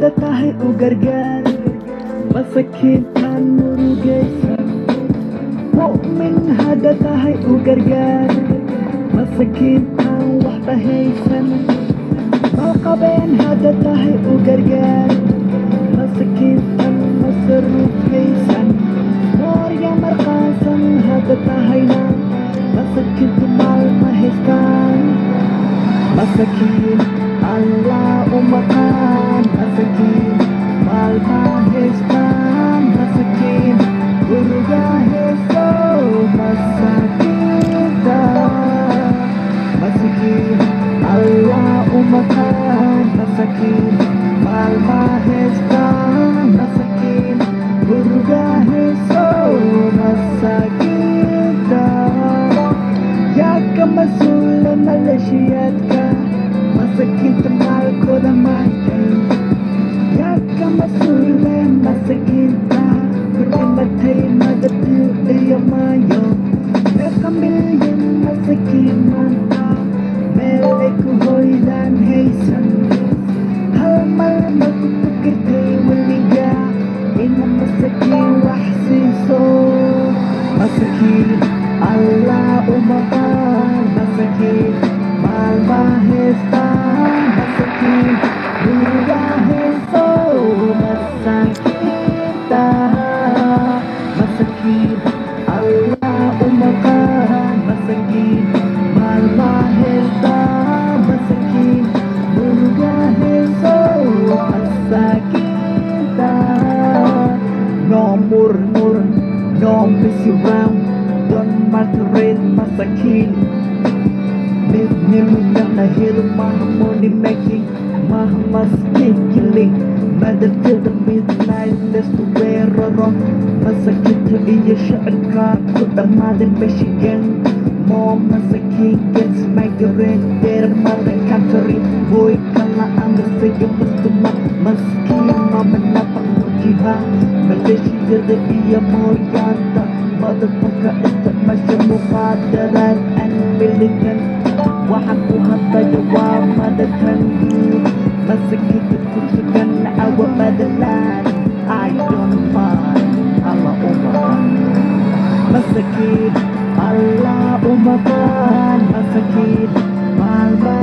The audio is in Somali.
haddaad tahay u gargaar masakiintan murugaysan mu'min haddaad tahay u gargaar masakiintan waxba haysan malqabeen haddaad tahay u gargaar masakiintan masaruuf haysan moorya marqaansan haddaad tahayna masakiintu maal ma haystaan masakiin Allah umakan masakin malma haystaan masakin guriga hayso masakinta masakin Allah umakan masakin malma haystaan masakin guriga hayso masakinta yaa ka mas-uula maleeshiyaadka masakiinta maalkooda maantay yaa ka mas-uule masakiinta ku dhimatay madaduu iyo maayo meeqa milyan masakiin maanta meel ay ku hoydaan haysan hal mar ma ku fikirtay weliga ina masakiin wax siiso masakiin Allah umaqaan masakiin malma haystaan masakiin guriga hayso masakiinta masakiin Allah umaqaan masakiin malma haystaan masakiin guriga hayso masakiinta no murmur no mess around don't maltreat masakiin Nimna hill money making Mahamaskin killing Mother till the midnight Let's to wear on Masakin to iya sha'anka Put the mother Michigan More masakin gets migrate Their mother country Boy kala ang sige mustuma Maskin mama napakujiha Malaysia the iya moryanta Motherfucker ito masya mukadaran and militant waxaan ku hadlayo waa madatangu masakiinta ku sugan awa madalaan I don't mind Allah umakan masakiin Allah umakan masakiin malma